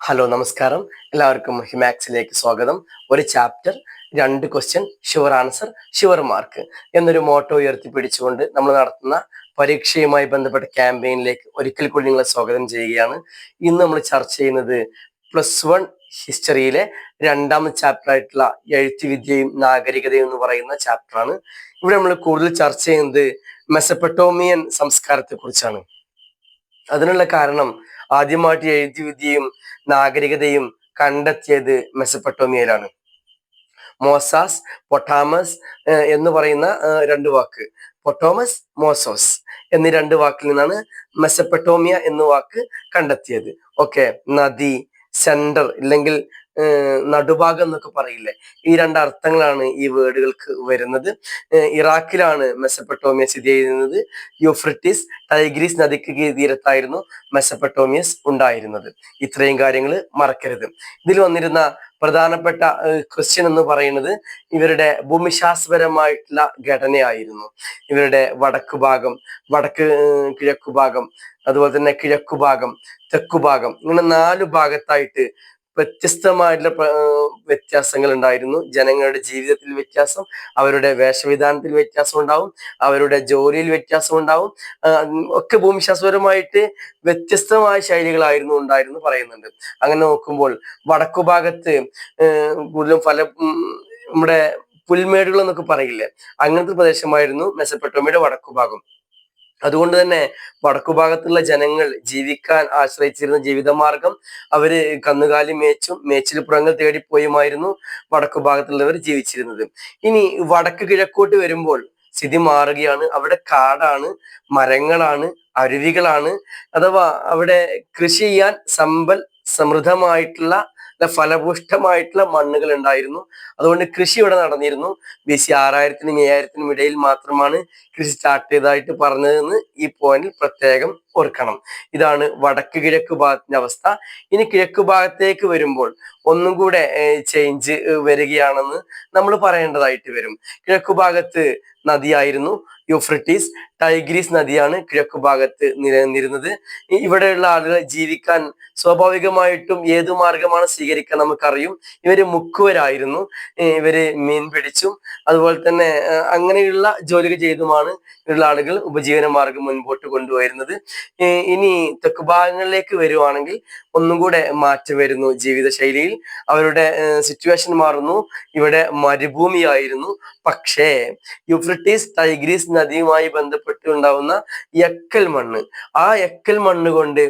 Hello നമസ്കാരം. എല്ലാവർക്കും ഹിമാക്സിലേക്ക് സ്വാഗതം. ഒരു chapter, 2 question, sure answer, sure mark എന്നൊരു മോട്ടോ ഉയർത്തിപ്പിടിച്ചുകൊണ്ട് നമ്മൾ നടത്തുന്ന പരീക്ഷയുമായി ബന്ധപ്പെട്ട ക്യാമ്പയിനിലേക്ക് ഒരിക്കൽ കൂടി നിങ്ങളെ സ്വാഗതം ചെയ്യുകയാണ്. ഇന്ന് നമ്മൾ ചർച്ച ചെയ്യുന്നത് +1 ഹിസ്റ്ററിയിലെ 2ാമത്തെ ചാപ്റ്റർ ആയിട്ടുള്ള എഴുത്തുവിദ്യയും നാഗരികതയും എന്ന് പറയുന്ന ചാപ്റ്ററാണ്. ഇവിടെ നമ്മൾ കൂടുതൽ ചർച്ച ചെയ്യുന്നത് മെസപ്പൊട്ടോമിയൻ സംസ്കാരത്തെ കുറിച്ചാണ്. അതിനുള്ള കാരണം, ആദ്യമായിട്ട് എഴുത്തുവിദ്യയും നാഗരികതയും കണ്ടെത്തിയത് മെസപ്പൊട്ടോമിയയിലാണ്. മോസാസ്, പൊട്ടാമസ് എന്ന് പറയുന്ന 2 വാക്ക്, പൊട്ടോമസ്, മോസോസ് എന്നീ 2 വാക്കിൽ നിന്നാണ് മെസപ്പൊട്ടോമിയ എന്ന വാക്ക് കണ്ടെത്തിയത്. ഓക്കെ, നദി, സെന്റർ ഇല്ലെങ്കിൽ നടുഭാഗം എന്നൊക്കെ പറയില്ലേ, ഈ 2 അർത്ഥങ്ങളാണ് ഈ വേർഡുകൾക്ക് വരുന്നത്. ഇറാഖിലാണ് മെസപ്പൊട്ടോമിയ സ്ഥിതി ചെയ്യുന്നത്. യൂഫ്രട്ടീസ്, ടൈഗ്രീസ് നദിക്ക് തീരത്തായിരുന്നു മെസപ്പൊട്ടോമിയസ് ഉണ്ടായിരുന്നത്. ഇത്രയും കാര്യങ്ങൾ മറക്കരുത്. ഇതിൽ വന്നിരുന്ന പ്രധാനപ്പെട്ട ക്വസ്റ്റ്യൻ എന്ന് പറയുന്നത് ഇവരുടെ ഭൂമിശാസ്ത്രപരമായിട്ടുള്ള ഘടനയായിരുന്നു. ഇവരുടെ വടക്കുഭാഗം, കിഴക്കുഭാഗം, അതുപോലെ തന്നെ കിഴക്കുഭാഗം, തെക്കുഭാഗം, ഇങ്ങനെ 4 ഭാഗത്തായിട്ട് വ്യത്യസ്തമായിട്ടുള്ള വ്യത്യാസങ്ങൾ ഉണ്ടായിരുന്നു. ജനങ്ങളുടെ ജീവിതത്തിൽ വ്യത്യാസം, അവരുടെ വേഷവിധാനത്തിൽ വ്യത്യാസം ഉണ്ടാവും, അവരുടെ ജോലിയിൽ വ്യത്യാസം ഉണ്ടാവും. ഒക്കെ ഭൂമിശാസ്ത്രപരമായിട്ട് വ്യത്യസ്തമായ ശൈലികളായിരുന്നു ഉണ്ടായിരുന്നു പറയുന്നുണ്ട്. അങ്ങനെ നോക്കുമ്പോൾ വടക്കുഭാഗത്ത് കൂടുതലും നമ്മുടെ പുൽമേടുകൾ എന്നൊക്കെ പറയില്ലേ, അങ്ങനത്തെ പ്രദേശമായിരുന്നു മെസപ്പൊട്ടോമിയയുടെ വടക്കുഭാഗം. അതുകൊണ്ട് തന്നെ വടക്കുഭാഗത്തുള്ള ജനങ്ങൾ ജീവിക്കാൻ ആശ്രയിച്ചിരുന്ന ജീവിതമാർഗം അവര് കന്നുകാലി മേച്ചിൽപ്പുറങ്ങൾ തേടിപ്പോയുമായിരുന്നു വടക്കുഭാഗത്തുള്ളവർ ജീവിച്ചിരുന്നത്. ഇനി വടക്ക് കിഴക്കോട്ട് വരുമ്പോൾ സ്ഥിതി മാറുകയാണ്. അവിടെ കാടാണ്, മരങ്ങളാണ്, അരുവികളാണ്. അഥവാ അവിടെ കൃഷി ചെയ്യാൻ സമൃദ്ധമായിട്ടുള്ള ഫലപുഷ്ടമായിട്ടുള്ള മണ്ണുകൾ ഉണ്ടായിരുന്നു. അതുകൊണ്ട് കൃഷി ഇവിടെ നടന്നിരുന്നു. BC 6000-നും 5000-നും ഇടയിൽ മാത്രമാണ് കൃഷി സ്റ്റാർട്ട് ചെയ്തതായിട്ട് പറഞ്ഞതെന്ന് ഈ പോയിന്റിൽ പ്രത്യേകം ഓർക്കണം. ഇതാണ് വടക്ക് കിഴക്ക് ഭാഗത്തിന്റെ അവസ്ഥ. ഇനി കിഴക്ക് ഭാഗത്തേക്ക് വരുമ്പോൾ ഒന്നും കൂടെ ചേഞ്ച് വരികയാണെന്ന് നമ്മൾ പറയേണ്ടതായിട്ട് വരും. കിഴക്കു ഭാഗത്ത് നദിയായിരുന്നു യൂഫ്രട്ടീസ്. ടൈഗ്രീസ് നദിയാണ് കിഴക്കു ഭാഗത്ത് നിലനിന്നിരുന്നത്. ഇവിടെയുള്ള ആളുകൾ ജീവിക്കാൻ സ്വാഭാവികമായിട്ടും ഏതു മാർഗമാണ് സ്വീകരിക്കാൻ നമുക്കറിയും. ഇവര് മുക്കുവരായിരുന്നു. ഇവര് മീൻ പിടിച്ചും അതുപോലെ തന്നെ അങ്ങനെയുള്ള ജോലികൾ ചെയ്തുമാണ് ഉള്ള ആളുകൾ ഉപജീവന മാർഗം മുൻപോട്ട് കൊണ്ടുപോയിരുന്നത്. ഇനി തെക്ക് ഭാഗങ്ങളിലേക്ക് വരുവാണെങ്കിൽ ഒന്നും കൂടെ മാറ്റം വരുന്നു ജീവിതശൈലിയിൽ. അവരുടെ സിറ്റുവേഷൻ മാറുന്നു. ഇവിടെ മരുഭൂമിയായിരുന്നു. പക്ഷേ യൂഫ്രട്ടീസ്, ടൈഗ്രീസ് നദിയുമായി ബന്ധപ്പെട്ട് ഉണ്ടാവുന്ന എക്കൽ മണ്ണ്, ആ എക്കൽ മണ്ണ് കൊണ്ട്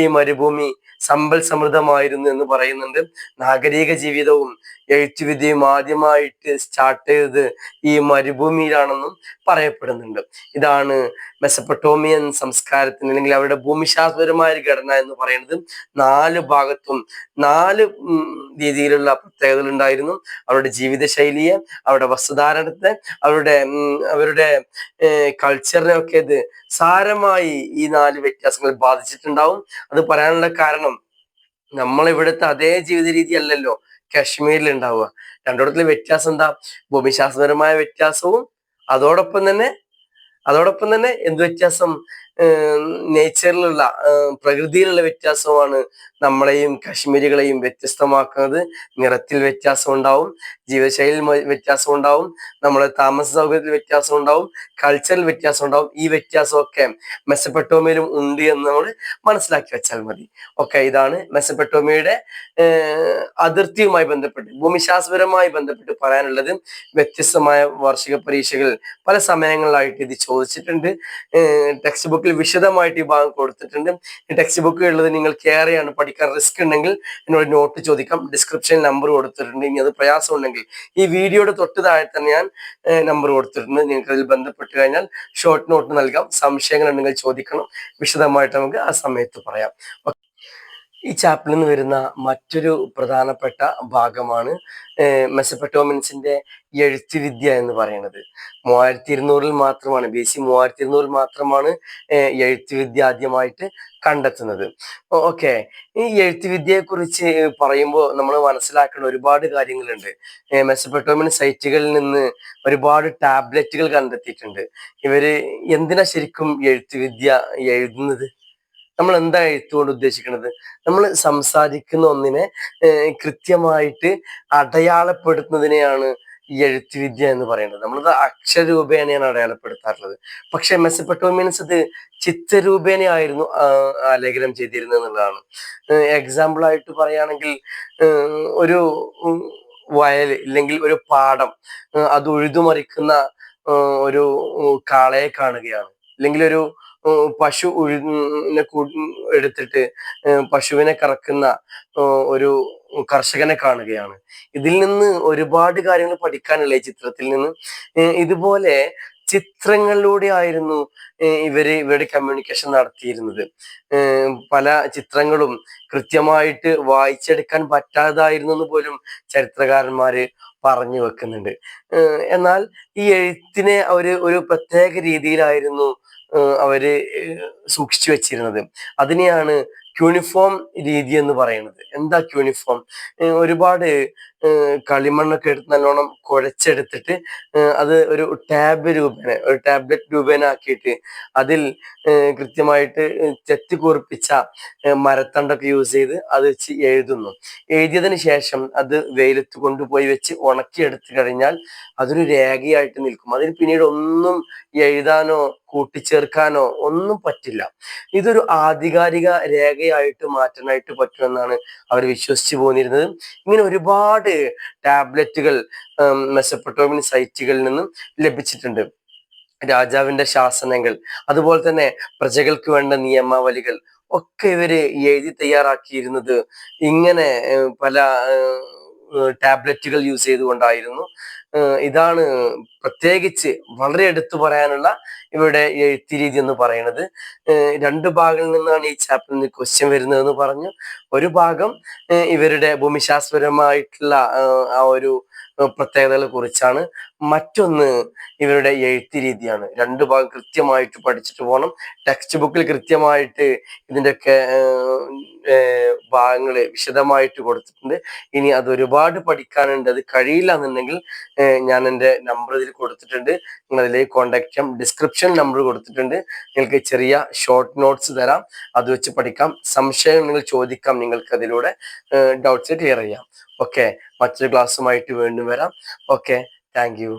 ഈ മരുഭൂമി സമ്പൽ സമൃദ്ധമായിരുന്നു എന്ന് പറയുന്നുണ്ട്. നാഗരിക ജീവിതവും എഴുത്തുവിദ്യയും ആദ്യമായിട്ട് സ്റ്റാർട്ട് ചെയ്തത് ഈ മരുഭൂമിയിലാണെന്നും പറയപ്പെടുന്നുണ്ട്. ഇതാണ് മെസപ്പൊട്ടോമിയൻ സംസ്കാരത്തിന് അല്ലെങ്കിൽ അവരുടെ ഭൂമിശാസ്ത്രപരമായ ഘടന എന്ന് പറയുന്നത്. 4 ഭാഗത്തും 4 രീതിയിലുള്ള പ്രത്യേകതകൾ ഉണ്ടായിരുന്നു. അവരുടെ ജീവിതശൈലിയെ, അവരുടെ വസ്ത്രധാരണത്തെ, അവരുടെ കൾച്ചറിനെ ഒക്കെ ഇത് സാരമായി ഈ 4 വ്യത്യാസങ്ങൾ ബാധിച്ചിട്ടുണ്ടാവും. അത് പറയാനുള്ള കാരണം, നമ്മളിവിടുത്തെ അതേ ജീവിത രീതി അല്ലല്ലോ കാശ്മീരിൽ ഉണ്ടാവുക. രണ്ടിടത്തിലെ വ്യത്യാസം എന്താ? ഭൂമിശാസ്ത്രപരമായ വ്യത്യാസവും അതോടൊപ്പം തന്നെ എന്ത് വ്യത്യാസം? നേച്ചറിലുള്ള, പ്രകൃതിയിലുള്ള വ്യത്യാസമാണ് നമ്മളെയും കാശ്മീരികളെയും വ്യത്യസ്തമാക്കുന്നത്. നിറത്തിൽ വ്യത്യാസം ഉണ്ടാവും, ജീവിതശൈലിയിൽ വ്യത്യാസം ഉണ്ടാവും, നമ്മളെ താമസ സൗകര്യത്തിൽ വ്യത്യാസം ഉണ്ടാവും, കൾച്ചറിൽ വ്യത്യാസം ഉണ്ടാവും. ഈ വ്യത്യാസമൊക്കെ മെസപ്പൊട്ടോമിയയിലും ഉണ്ട് എന്ന് നമ്മൾ മനസ്സിലാക്കി വെച്ചാൽ മതി. ഓക്കെ, ഇതാണ് മെസപ്പൊട്ടോമിയയുടെ അതിർത്തിയുമായി ബന്ധപ്പെട്ട്, ഭൂമിശാസ്ത്രപരമായി ബന്ധപ്പെട്ട് പറയാനുള്ളത്. വ്യത്യസ്തമായ വാർഷിക പരീക്ഷകൾ പല സമയങ്ങളിലായിട്ട് ഇത് ചോദിച്ചിട്ടുണ്ട്. ടെക്സ്റ്റ് ബുക്കിൽ വിശദമായിട്ട് ഈ ഭാഗം കൊടുത്തിട്ടുണ്ട്. ഈ ടെക്സ്റ്റ് ബുക്ക് ഉള്ളത് നിങ്ങൾക്ക് ഏറെയാണ് പഠിക്കാൻ റിസ്ക് ഉണ്ടെങ്കിൽ എന്നോട് നോട്ട് ചോദിക്കാം. ഡിസ്ക്രിപ്ഷനിൽ നമ്പർ കൊടുത്തിട്ടുണ്ട്. ഇനി അത് പ്രയാസം ഉണ്ടെങ്കിൽ ഈ വീഡിയോയുടെ തൊട്ട് താഴെ തന്നെ ഞാൻ നമ്പർ കൊടുത്തിട്ടുണ്ട്. നിങ്ങൾക്ക് അതിൽ ബന്ധപ്പെട്ട് കഴിഞ്ഞാൽ ഷോർട്ട് നോട്ട് നൽകാം. സംശയങ്ങൾ ഉണ്ടെങ്കിൽ ചോദിക്കണം, വിശദമായിട്ട് നമുക്ക് ആ സമയത്ത് പറയാം. ഈ ചാപ്റ്ററിൽ നിന്ന് വരുന്ന മറ്റൊരു പ്രധാനപ്പെട്ട ഭാഗമാണ് മെസപ്പൊട്ടോമിയൻസിന്റെ എഴുത്തുവിദ്യ എന്ന് പറയുന്നത്. 3200-ൽ മാത്രമാണ്, BC 3200-ൽ മാത്രമാണ് എഴുത്തുവിദ്യ ആദ്യമായിട്ട് കണ്ടെത്തുന്നത്. ഓക്കെ, ഈ എഴുത്തുവിദ്യയെ കുറിച്ച് പറയുമ്പോൾ നമ്മൾ മനസ്സിലാക്കേണ്ട ഒരുപാട് കാര്യങ്ങളുണ്ട്. മെസപ്പൊട്ടോമിയൻ സൈറ്റുകളിൽ നിന്ന് ഒരുപാട് ടാബ്ലറ്റുകൾ കണ്ടെത്തിയിട്ടുണ്ട്. ഇവര് എന്തിനാ ശരിക്കും എഴുത്തുവിദ്യ എഴുതുന്നത്? നമ്മൾ എന്താ എഴുത്തുകൊണ്ട് ഉദ്ദേശിക്കുന്നത്? നമ്മൾ സംസാരിക്കുന്ന ഒന്നിനെ കൃത്യമായിട്ട് അടയാളപ്പെടുത്തുന്നതിനെയാണ് ഈ എഴുത്തുവിദ്യ എന്ന് പറയുന്നത്. നമ്മളത് അക്ഷരരൂപേണയാണ് അടയാളപ്പെടുത്താറുള്ളത്. പക്ഷെ മെസപ്പൊട്ടേമിയൻസ് ഇത് ചിത്രരൂപേണയായിരുന്നു ആലേഖനം ചെയ്തിരുന്നത് എന്നുള്ളതാണ്. എക്സാമ്പിൾ ആയിട്ട് പറയുകയാണെങ്കിൽ ഒരു വയൽ ഇല്ലെങ്കിൽ ഒരു പാടം അത് ഉഴുതുമറിക്കുന്ന ഒരു കാളയെ കാണുകയാണ്, അല്ലെങ്കിൽ ഒരു പശു എടുത്തിട്ട് പശുവിനെ കറക്കുന്ന ഒരു കർഷകനെ കാണുകയാണ്. ഇതിൽ നിന്ന് ഒരുപാട് കാര്യങ്ങൾ പഠിക്കാനുള്ള ഈ ചിത്രത്തിൽ നിന്ന്. ഇതുപോലെ ചിത്രങ്ങളിലൂടെ ആയിരുന്നു ഇവരുടെ കമ്മ്യൂണിക്കേഷൻ നടത്തിയിരുന്നത്. പല ചിത്രങ്ങളും കൃത്യമായിട്ട് വായിച്ചെടുക്കാൻ പറ്റാതായിരുന്നു എന്ന് പോലും ചരിത്രകാരന്മാര് പറഞ്ഞു വെക്കുന്നുണ്ട്. എന്നാൽ ഈ എഴുത്തിനെ ഒരു പ്രത്യേക രീതിയിലായിരുന്നു അവര് സൂക്ഷിച്ചു വെച്ചിരുന്നത്. അതിനെയാണ് ക്യൂണിഫോം രീതി എന്ന് പറയുന്നത്. എന്താ ക്യൂണിഫോം? ഒരുപാട് കളിമണ്ണൊക്കെ എടുത്ത് നല്ലോണം കുഴച്ചെടുത്തിട്ട് അത് ഒരു ടാബ്ലറ്റ് രൂപേണ ആക്കിയിട്ട് അതിൽ കൃത്യമായിട്ട് ചെത്തിക്കുറിപ്പിച്ച മരത്തണ്ടൊക്കെ യൂസ് ചെയ്ത് അത് വെച്ച് എഴുതുന്നു. എഴുതിയതിന് ശേഷം അത് വെയിലത്ത് കൊണ്ടുപോയി വെച്ച് ഉണക്കിയെടുത്തു കഴിഞ്ഞാൽ അതൊരു രേഖയായിട്ട് നിൽക്കും. അതിന് പിന്നീട് ഒന്നും എഴുതാനോ കൂട്ടിച്ചേർക്കാനോ ഒന്നും പറ്റില്ല. ഇതൊരു ആധികാരിക രേഖയായിട്ട് മാറ്റാനായിട്ട് പറ്റുമെന്നാണ് അവർ വിശ്വസിച്ചു പോന്നിരുന്നത്. ഇങ്ങനെ ഒരുപാട് ടാബ്ലറ്റുകൾ മെസപ്പൊട്ടേമിയൻ സൈറ്റുകളിൽ നിന്നും ലഭിച്ചിട്ടുണ്ട്. രാജാവിന്റെ ശാസനങ്ങൾ, അതുപോലെ തന്നെ പ്രജകൾക്ക് വേണ്ട നിയമാവലികൾ ഒക്കെ ഇവര് എഴുതി തയ്യാറാക്കിയിരുന്നത് ഇങ്ങനെ പല ടാബ്ലറ്റുകൾ യൂസ് ചെയ്തുകൊണ്ടായിരുന്നു. ഇതാണ് പ്രത്യേകിച്ച് വളരെ എടുത്തു പറയാനുള്ള ഇവിടെ എഴുത്ത് രീതി എന്ന് പറയുന്നത്. രണ്ട് ഭാഗങ്ങളിൽ നിന്നാണ് ഈ ചാപ്റ്ററിന് ക്വസ്റ്റ്യൻ വരുന്നതെന്ന് പറഞ്ഞു. ഒരു ഭാഗം ഇവരുടെ ഭൂമിശാസ്ത്രപരമായിട്ടുള്ള ആ ഒരു പ്രത്യേകതകളെ കുറിച്ചാണ്. മറ്റൊന്ന് ഇവരുടെ എഴുത്ത് രീതിയാണ്. രണ്ട് ഭാഗം കൃത്യമായിട്ട് പഠിച്ചിട്ട് പോകണം. ടെക്സ്റ്റ് ബുക്കിൽ കൃത്യമായിട്ട് ഇതിൻ്റെയൊക്കെ ഭാഗങ്ങള് വിശദമായിട്ട് കൊടുത്തിട്ടുണ്ട്. ഇനി അത് ഒരുപാട് പഠിക്കാനുണ്ട്. അത് കഴിയില്ല എന്നുണ്ടെങ്കിൽ ഞാൻ എൻ്റെ നമ്പർ ഇതിൽ കൊടുത്തിട്ടുണ്ട്, നിങ്ങൾ അതിലേക്ക് കോൺടാക്ട് ചെയ്യാം. ഡിസ്ക്രിപ്ഷൻ നമ്പർ കൊടുത്തിട്ടുണ്ട്. നിങ്ങൾക്ക് ചെറിയ ഷോർട്ട് നോട്ട്സ് തരാം, അത് വെച്ച് പഠിക്കാം. സംശയം നിങ്ങൾ ചോദിക്കാം, നിങ്ങൾക്ക് അതിലൂടെ ഡൗട്ട്സ് ക്ലിയർ ചെയ്യാം. ഓക്കെ, മറ്റൊരു ക്ലാസ്സുമായിട്ട് വീണ്ടും വരാം. Okay, thank you.